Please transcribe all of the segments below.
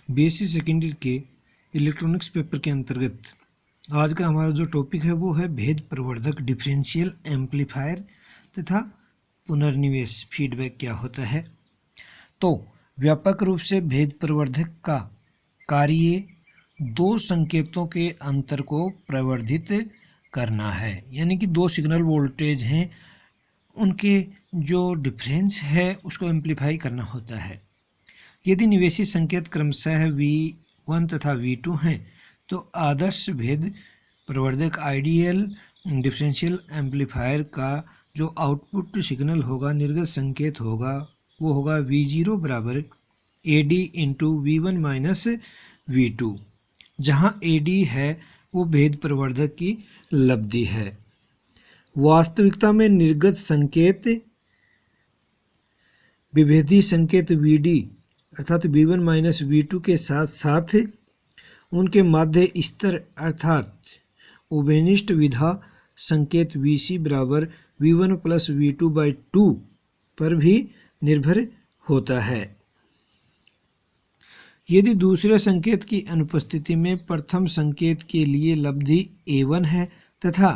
BSc secondary के electronics paper के अंतर्गत आज का हमारा जो टॉपिक है वो है भेद प्रवर्धक, डिफरेंशियल एम्पलीफायर तथा पुनर्निवेश फीडबैक क्या होता है। तो व्यापक रूप से भेद प्रवर्धक का कार्य दो संकेतों के अंतर को प्रवर्धित करना है, यानी कि दो सिग्नल वोल्टेज हैं, उनके जो डिफरेंस है उसको एम्पलीफाई करना होता है। यदि निवेशी संकेत क्रमशः V1 तथा V2 हैं तो आदर्श भेद प्रवर्धक आइडियल डिफरेंशियल एम्पलीफायर का जो आउटपुट सिग्नल होगा, निर्गत संकेत होगा, वो होगा V0 बराबर AD into V1 minus V2, जहाँ AD है वो भेद प्रवर्धक की लब्धि है। वास्तविकता में निर्गत संकेत विभेदी संकेत VD अर्थात V1 माइनस V2 के साथ साथ उनके माध्य स्तर अर्थात उभयनिष्ठ विधा संकेत VC बराबर V1 प्लस V2 बाई 2 पर भी निर्भर होता है। यदि दूसरे संकेत की अनुपस्थिति में प्रथम संकेत के लिए लब्धि A1 है तथा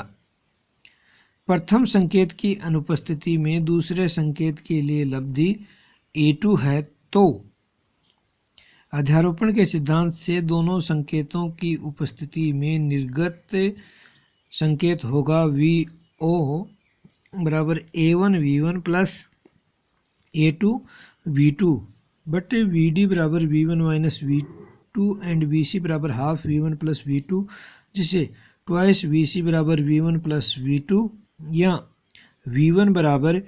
प्रथम संकेत की अनुपस्थिति में दूसरे संकेत के लिए लब्धि A2 है तो अध्यारोपण के सिद्धांत से दोनों संकेतों की उपस्थिति में निर्गत संकेत होगा VO बराबर A1 V1 plus A2 V2 but VD बराबर V1 minus V2 and VC बराबर हाफ V1 प्लस V2, जिसे ट्वाइस VC बराबर V1 प्लस V2 या V1 बराबर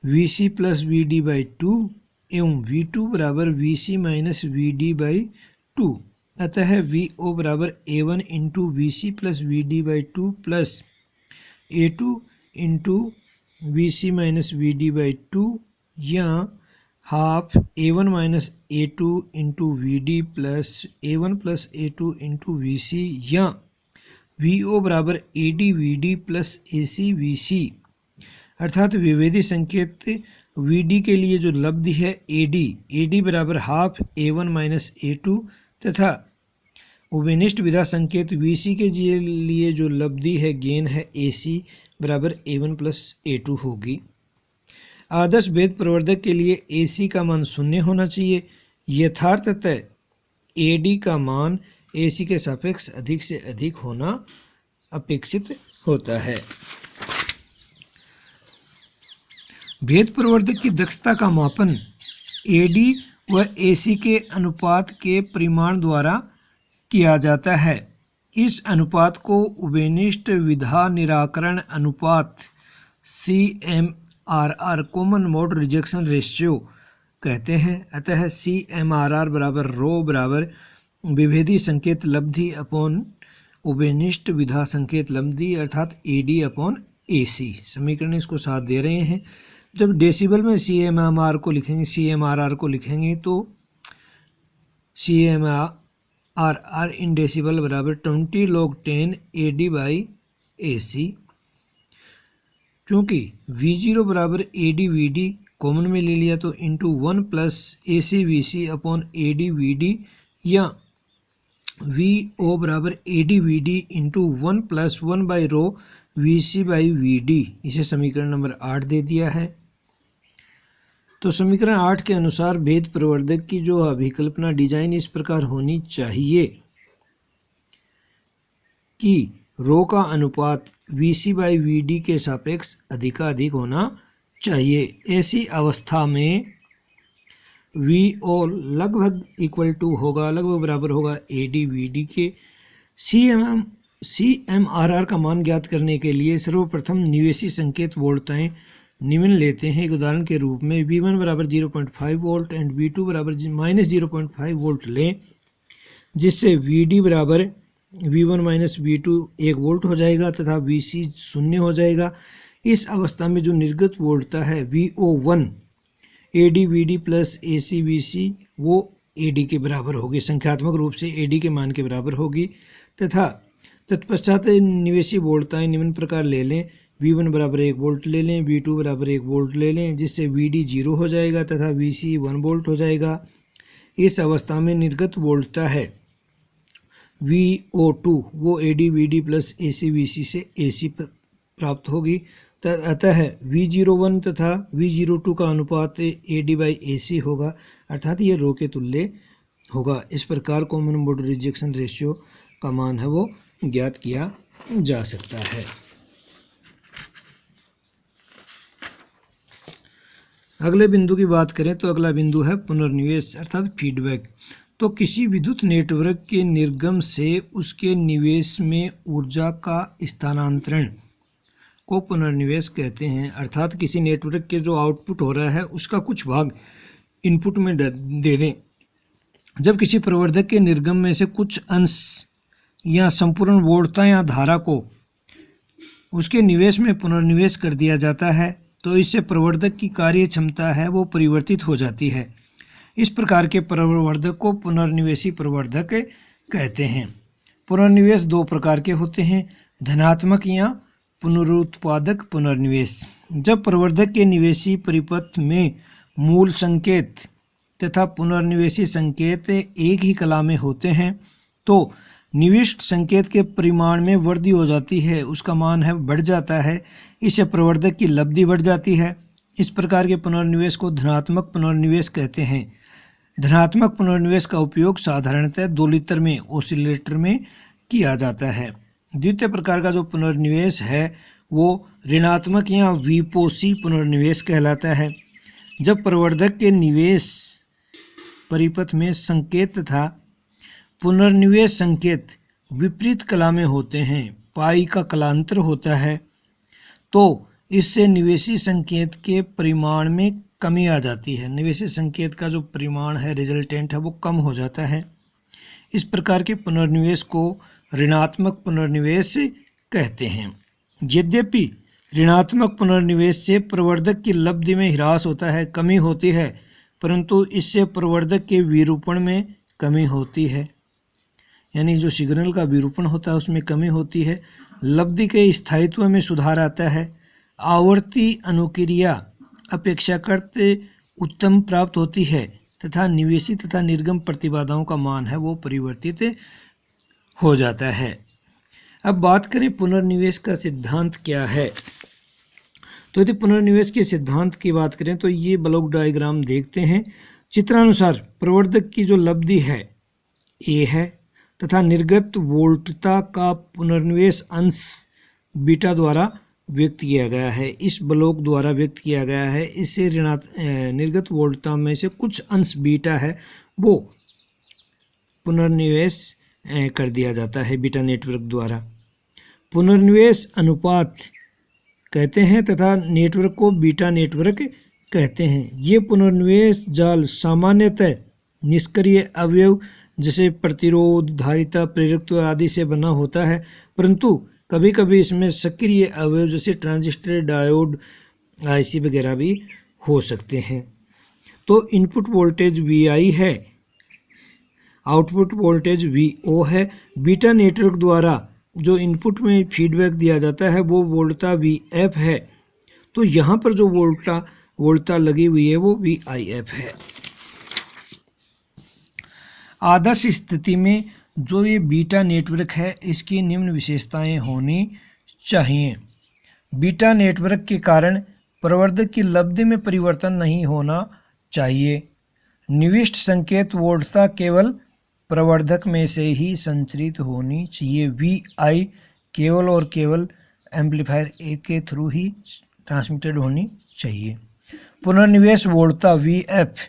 VC प्लस VD बाई 2 एवं V2 बराबर VC माइनस VD बाई 2। अतः VO बराबर A1 into VC plus VD by 2 plus A2 into VC minus VD by 2 या half A1 minus A2 into VD plus A1 plus A2 into VC या VO बराबर AD VD plus AC VC, अर्थात विभेदी संकेत VD के लिए जो लब्धि है AD बराबर हाफ A1 माइनस A2 तथा उभयनिष्ठ विधा संकेत VC के लिए जो लब्धि है गेन है AC बराबर A1 प्लस A2 होगी। आदर्श भेद प्रवर्धक के लिए AC का मान 0 होना चाहिए। यथार्थतः AD का मान AC के सापेक्ष अधिक से अधिक होना अपेक्षित होता है। भेद प्रवर्धक की दक्षता का मापन AD व AC के अनुपात के परिमाण द्वारा किया जाता है। इस अनुपात को उभयनिष्ठ विधा निराकरण अनुपात CMRR common mode rejection ratio कहते हैं। अतः CMRR बराबर रो बराबर विभेदी संकेत लब्धि अपॉन उभयनिष्ठ विधा संकेत लब्धि अर्थात AD अपॉन AC। समीकरण इसको साथ दे रहे हैं। जब डेसिबल में CMRR को लिखेंगे तो CMRR इन डेसिबल बराबर 20 log 10 AD बाई AC। चूँकि V0 बराबर AD VD कॉमन में ले लिया तो into 1 plus AC VC upon AD VD या VO बराबर AD VD into 1 plus 1 by rho VC by VD, इसे समीकरण नंबर 8 दे दिया है। तो समीकरण 8 के अनुसार भेद प्रवर्धक की जो अभिकल्पना डिजाइन इस प्रकार होनी चाहिए कि रो का अनुपात VC बाई VD के सापेक्ष अधिकाधिक होना चाहिए। ऐसी अवस्था में VO लगभग इक्वल टू होगा, लगभग बराबर होगा AD VD के। CMRR का मान ज्ञात करने के लिए सर्वप्रथम निवेशी संकेत वोल्टताएं निम्न लेते हैं। एक उदाहरण के रूप में V1 बराबर 0.5 वोल्ट एंड V2 बराबर माइनस 0.5 वोल्ट लें, जिससे VD बराबर V1 माइनस V2 1 वोल्ट हो जाएगा तथा VC 0 हो जाएगा। इस अवस्था में जो निर्गत वोल्टता है VO1 AD VD plus AC VC वो AD के बराबर होगी, संख्यात्मक रूप से AD के मान के बराबर होगी। तथा तत्पश्चात निवेशी वोल्टताएं निम्न प्रकार ले लें। V1 बराबर 1 वोल्ट ले लें, V2 बराबर 1 वोल्ट ले लें, जिससे VD 0 हो जाएगा तथा VC 1 वोल्ट हो जाएगा। इस अवस्था में निर्गत वोल्टता है VO2 वो AD/VD प्लस AC/VC से AC प्राप्त होगी। अतः V01 तथा V02 का अनुपात AD/AC होगा, अर्थात ये रो के तुल्य होगा। इस प्रकार कॉमन मोड रिजेक्शन रेशियो का मान है वो ज्ञात किया जा सकता है। अगले बिंदु की बात करें तो अगला बिंदु है पुनर्निवेश अर्थात फीडबैक। तो किसी विद्युत नेटवर्क के निर्गम से उसके निवेश में ऊर्जा का स्थानांतरण को पुनर्निवेश कहते हैं। अर्थात किसी नेटवर्क के जो आउटपुट हो रहा है उसका कुछ भाग इनपुट में दे दें। जब किसी प्रवर्धक के निर्गम में से कुछ अंश या संपूर्ण वोल्टता या धारा को उसके निवेश में पुनर्निवेश कर दिया जाता है तो इससे प्रवर्धक की कार्य क्षमता है वो परिवर्तित हो जाती है। इस प्रकार के प्रवर्धक को पुनर्निवेशी प्रवर्धक कहते हैं। पुनर्निवेश दो प्रकार के होते हैं, धनात्मक या पुनरुत्पादक पुनर्निवेश। जब प्रवर्धक के निवेशी परिपथ में मूल संकेत तथा पुनर्निवेशी संकेत एक ही कला में होते हैं तो निविष्ट संकेत के परिमाण में वृद्धि हो जाती है, उसका मान है बढ़ जाता है। इससे प्रवर्धक की लब्धि बढ़ जाती है। इस प्रकार के पुनर्निवेश को धनात्मक पुनर्निवेश कहते हैं। धनात्मक पुनर्निवेश का उपयोग साधारणतः दोलित्र में ओसिलेटर में किया जाता है। द्वितीय प्रकार का जो पुनर्निवेश है वो ऋणात्मक या विपोषी पुनर्निवेश कहलाता है। जब प्रवर्धक के निवेश परिपथ में संकेत तथा पुनर्निवेश संकेत विपरीत कला में होते हैं, पाई का कलांतर होता है, तो इससे निवेशी संकेत के परिमाण में कमी आ जाती है। निवेशी संकेत का जो परिमाण है रिजल्टेंट है वो कम हो जाता है। इस प्रकार के पुनर्निवेश को ऋणात्मक पुनर्निवेश कहते हैं। यद्यपि ऋणात्मक पुनर्निवेश से प्रवर्धक की लब्धि में ह्रास होता है, कमी होती है, परंतु इससे प्रवर्धक के विरूपण में कमी होती है, यानी जो सिग्नल का विरूपण होता है उसमें कमी होती है। लब्धि के स्थायित्व में सुधार आता है। आवर्ती अनुक्रिया अपेक्षाकृत उत्तम प्राप्त होती है तथा निवेशी तथा निर्गम प्रतिबाधाओं का मान है वो परिवर्तित हो जाता है। अब बात करें पुनर्निवेश का सिद्धांत क्या है। तो यदि पुनर्निवेश के सिद्धांत की बात करें तो ये ब्लॉक डायग्राम देखते हैं। चित्रानुसार प्रवर्धक की जो लब्धि है ए है तथा निर्गत वोल्टता का पुनर्निवेश अंश बीटा द्वारा व्यक्त किया गया है, इस ब्लॉक द्वारा व्यक्त किया गया है। इससे निर्गत वोल्टता में से कुछ अंश बीटा है वो पुनर्निवेश कर दिया जाता है बीटा नेटवर्क द्वारा। पुनर्निवेश अनुपात कहते हैं तथा नेटवर्क को बीटा नेटवर्क कहते हैं। ये पुनर्निवेश जाल सामान्यतः निष्क्रिय अवयव जैसे प्रतिरोध, धारिता, प्रेरकत्व आदि से बना होता है, परंतु कभी कभी इसमें सक्रिय अवयव जैसे ट्रांजिस्टर, डायोड, आईसी वगैरह भी हो सकते हैं। तो इनपुट वोल्टेज VI है, आउटपुट वोल्टेज VO है। बीटा नेटवर्क द्वारा जो इनपुट में फीडबैक दिया जाता है वो वोल्टता VF है। तो यहाँ पर जो वोल्टता लगी हुई है वो VIF है। आदर्श स्थिति में जो ये बीटा नेटवर्क है इसकी निम्न विशेषताएं होनी चाहिए। बीटा नेटवर्क के कारण प्रवर्धक की लब्धि में परिवर्तन नहीं होना चाहिए। निविष्ट संकेत वोल्टता केवल प्रवर्धक में से ही संचरित होनी चाहिए। VI केवल और केवल एम्पलीफायर A के थ्रू ही ट्रांसमिटेड होनी चाहिए। पुनर्निवेश वोल्टता VF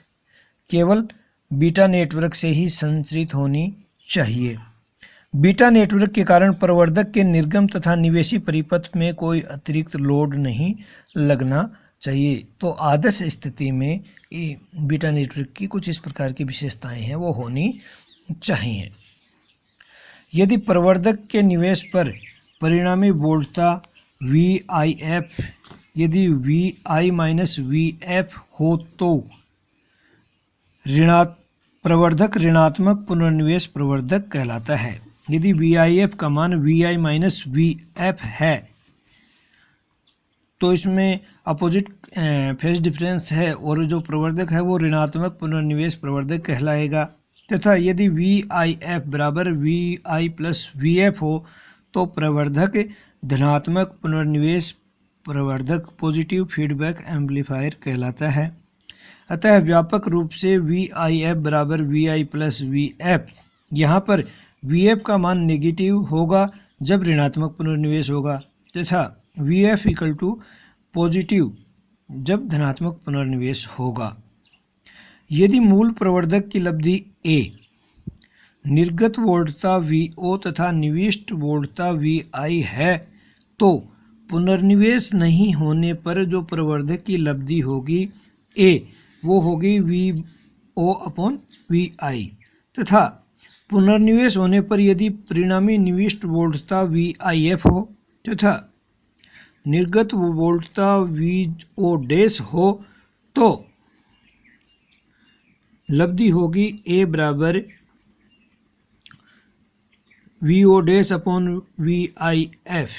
केवल बीटा नेटवर्क से ही संचरित होनी चाहिए। बीटा नेटवर्क के कारण प्रवर्धक के निर्गम तथा निवेशी परिपथ में कोई अतिरिक्त लोड नहीं लगना चाहिए। तो आदर्श स्थिति में बीटा नेटवर्क की कुछ इस प्रकार की विशेषताएं हैं वो होनी चाहिए। यदि प्रवर्धक के निवेश पर परिणामी वोल्टता VIF यदि VI माइनस VF हो तो प्रवर्धक ऋणात्मक पुनर्निवेश प्रवर्धक कहलाता है। यदि VIF का मान VI माइनस VF है तो इसमें अपोजिट फेज डिफरेंस है और जो प्रवर्धक है वो ऋणात्मक पुनर्निवेश प्रवर्धक कहलाएगा। तथा यदि VIF बराबर VI प्लस VF हो तो प्रवर्धक धनात्मक पुनर्निवेश प्रवर्धक पॉजिटिव फीडबैक एम्पलीफायर कहलाता है। अतः व्यापक रूप से VIF बराबर VI प्लस VF, यहाँ पर VF का मान नेगेटिव होगा जब ऋणात्मक पुनर्निवेश होगा तथा VF इक्वल टू पॉजिटिव जब धनात्मक पुनर्निवेश होगा। यदि मूल प्रवर्धक की लब्धि A, निर्गत वोल्टता VO तथा निविष्ट वोल्टता VI है तो पुनर्निवेश नहीं होने पर जो प्रवर्धक की लब्धि होगी A वो होगी VO अपॉन VI तथा पुनर्निवेश होने पर यदि परिणामी निविष्ट वोल्टता VIF हो तथा निर्गत वोल्टता VO डैश हो तो लब्धि होगी A बराबर VO dash upon VIF।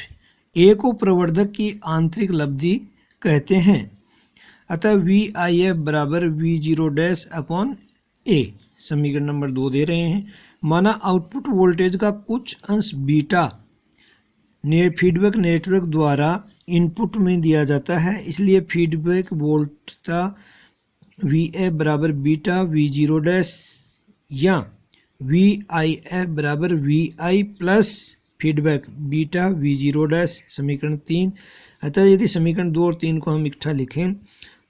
A को प्रवर्धक की आंतरिक लब्धि कहते हैं। अतः VIF बराबर V0 डैश अपॉन A। समीकरण नंबर 2 दे रहे हैं। माना आउटपुट वोल्टेज का कुछ अंश बीटा फीडबैक नेटवर्क द्वारा इनपुट में दिया जाता है, इसलिए फीडबैक वोल्टता VF बराबर बीटा V0 डैश या VIF बराबर VI plus feedback beta V0 dash. समीकरण 3। अतः यदि समीकरण 2 और 3 को हम इकट्ठा लिखें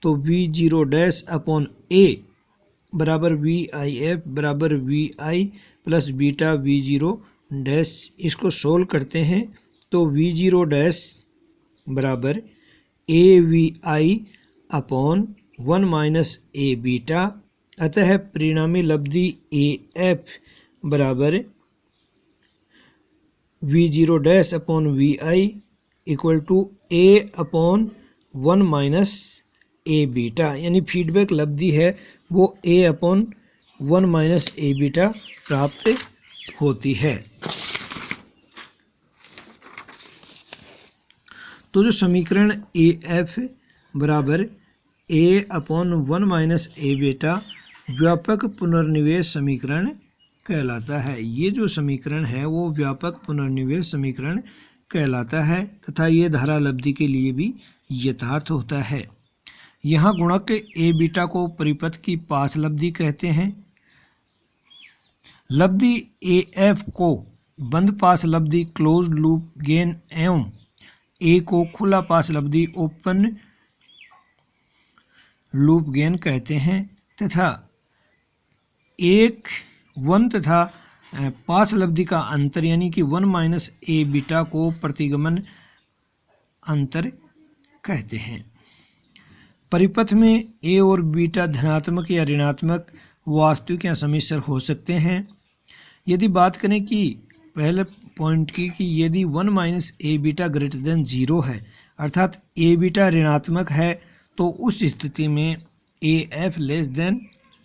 तो V0 डैश अपॉन A बराबर VIF बराबर VI plus beta V0 dash. इसको सोल्व करते हैं तो V0 डैश बराबर AVI upon 1 minus A beta. अतः परिणामी लब्धि AF बराबर V0 dash upon VI equal to A upon 1 minus A beta, यानी फीडबैक लब्धि है वो A upon 1 minus A beta प्राप्त होती है। तो जो समीकरण AF बराबर A upon 1 minus A beta व्यापक पुनर्निवेश समीकरण कहलाता है। ये जो समीकरण है वो व्यापक पुनर्निवेश समीकरण कहलाता है तथा ये धारा लब्धि के लिए भी यथार्थ होता है। यहाँ गुणक A बीटा को परिपथ की पास लब्धि कहते हैं। लब्धि AF को बंद पास लब्धि क्लोज लूप गेन एवं A को खुला पास लब्धि ओपन लूप गेन कहते हैं तथा 1 तथा पास लब्धि का अंतर यानी कि 1 माइनस A बीटा को प्रतिगमन अंतर कहते हैं। परिपथ में A और बीटा धनात्मक या ऋणात्मक वास्तविक या सम्मिश्र हो सकते हैं। यदि बात करें कि पहले पॉइंट की कि यदि 1 minus A beta greater than 0 है अर्थात A बीटा ऋणात्मक है तो उस स्थिति में AF लेस देन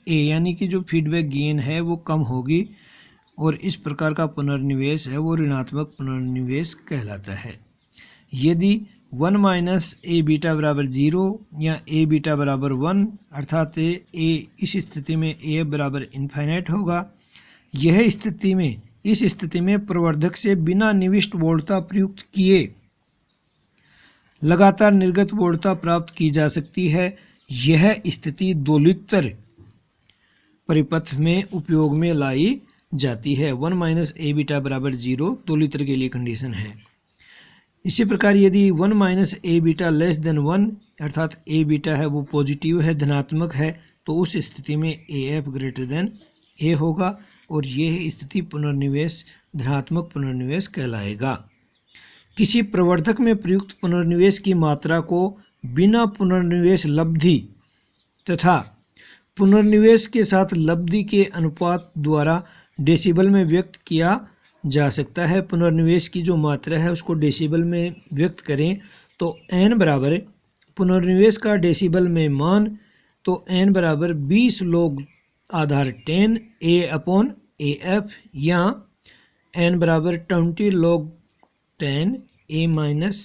A यानी कि जो फीडबैक गेन है वो कम होगी और इस प्रकार का पुनर्निवेश है वो ऋणात्मक पुनर्निवेश कहलाता है। यदि 1 माइनस A बीटा बराबर 0 या A बीटा बराबर 1 अर्थात A इस स्थिति में AF बराबर इन्फाइनाइट होगा। इस स्थिति में प्रवर्धक से बिना निविष्ट वोल्टता प्रयुक्त किए लगातार निर्गत वोल्टता प्राप्त की जा सकती है। यह स्थिति दोलित्र परिपथ में उपयोग में लाई जाती है। 1 माइनस A बीटा बराबर 0 दोलित्र के लिए कंडीशन है। इसी प्रकार यदि 1 minus A beta less than 1 अर्थात A बीटा है वो पॉजिटिव है धनात्मक है तो उस स्थिति में AF ग्रेटर देन A होगा और यह स्थिति पुनर्निवेश धनात्मक पुनर्निवेश कहलाएगा। किसी प्रवर्धक में प्रयुक्त पुनर्निवेश की मात्रा को बिना पुनर्निवेश लब्धि तथा पुनर्निवेश के साथ लब्धि के अनुपात द्वारा डेसिबल में व्यक्त किया जा सकता है। पुनर्निवेश की जो मात्रा है उसको डेसिबल में व्यक्त करें तो n बराबर पुनर्निवेश का डेसिबल में मान तो n बराबर 20 log Aadhaar 10 A upon AF या n बराबर 20 log 10 A minus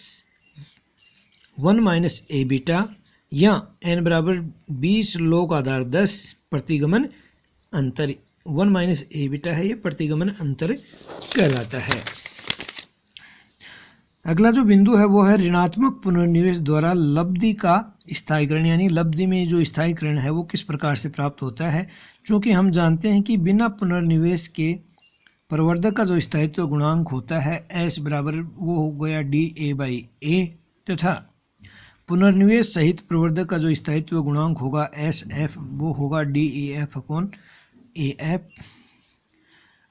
1 minus A beta या n बराबर 20 लॉग आधार 10 प्रतिगमन अंतर। 1 माइनस ए बीटा है, ये प्रतिगमन अंतर कहलाता है। अगला जो बिंदु है वो है ऋणात्मक पुनर्निवेश द्वारा लब्धि का स्थायीकरण, यानी लब्धि में जो स्थायीकरण है वो किस प्रकार से प्राप्त होता है। चूँकि हम जानते हैं कि बिना पुनर्निवेश के प्रवर्धक का जो स्थायित्व गुणांक होता है S बराबर वो हो गया dA/A, तथा पुनर्निवेश सहित प्रवर्धक का जो स्थायित्व गुणांक होगा SF वो होगा dAF/AF।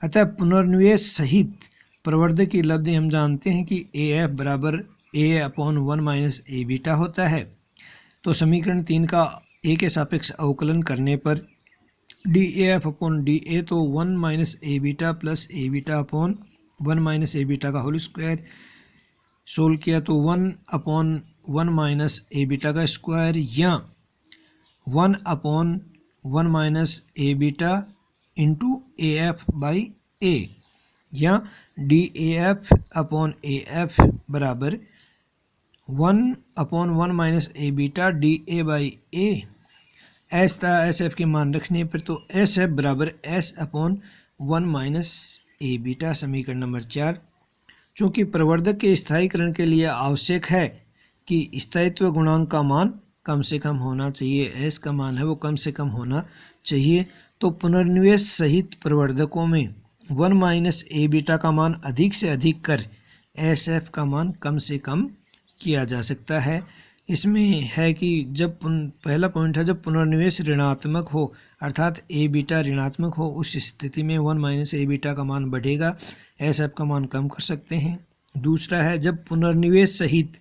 अतः पुनर्निवेश सहित प्रवर्धक की लब्धि हम जानते हैं कि AF बराबर A/1 माइनस ए बीटा होता है। तो समीकरण 3 का A के सापेक्ष अवकलन करने पर dAF/dA तो 1 माइनस ए बीटा प्लस ए बीटा अपॉन 1 माइनस ए बीटा का होल स्क्वायर, सोल्व किया तो 1/1 माइनस ए बीटा का स्क्वायर या 1/1 माइनस ए बीटा इंटू AF/A या dAF/AF बराबर 1/1 माइनस ए बीटा dA/A। एस था SF के मान रखने पर तो SF बराबर S/1 माइनस ए बीटा। समीकरण नंबर 4। चूँकि प्रवर्धक के स्थायीकरण के लिए आवश्यक है कि स्थायित्व गुणांक का मान कम से कम होना चाहिए, S का मान है वो कम से कम होना चाहिए, तो पुनर्निवेश सहित प्रवर्धकों में 1 माइनस ए बीटा का मान अधिक से अधिक कर SF का मान कम से कम किया जा सकता है। इसमें है कि जब पहला पॉइंट है जब पुनर्निवेश ऋणात्मक हो अर्थात ए बीटा ऋणात्मक हो, उस स्थिति में 1 माइनस ए बीटा का मान बढ़ेगा, SF का मान कम कर सकते हैं। दूसरा है जब पुनर्निवेश सहित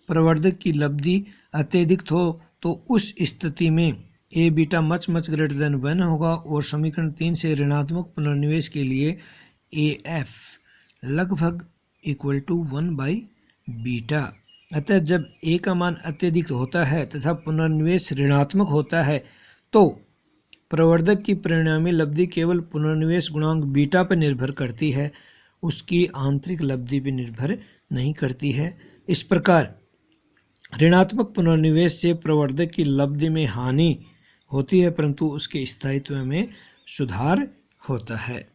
प्रवर्धक की लब्धि अत्यधिक हो तो उस स्थिति में ए बीटा मच ग्रेटर देन 1 होगा और समीकरण 3 से ऋणात्मक पुनर्निवेश के लिए AF लगभग इक्वल टू 1/बीटा। अतः जब ए का मान अत्यधिक होता है तथा पुनर्निवेश ऋणात्मक होता है तो प्रवर्धक की परिणामी लब्धि केवल पुनर्निवेश गुणांक बीटा पर निर्भर करती है, उसकी आंतरिक लब्धि पर निर्भर नहीं करती है। इस प्रकार ऋणात्मक पुनर्निवेश से प्रवर्धक की लब्धि में हानि होती है परंतु उसके स्थायित्व में सुधार होता है।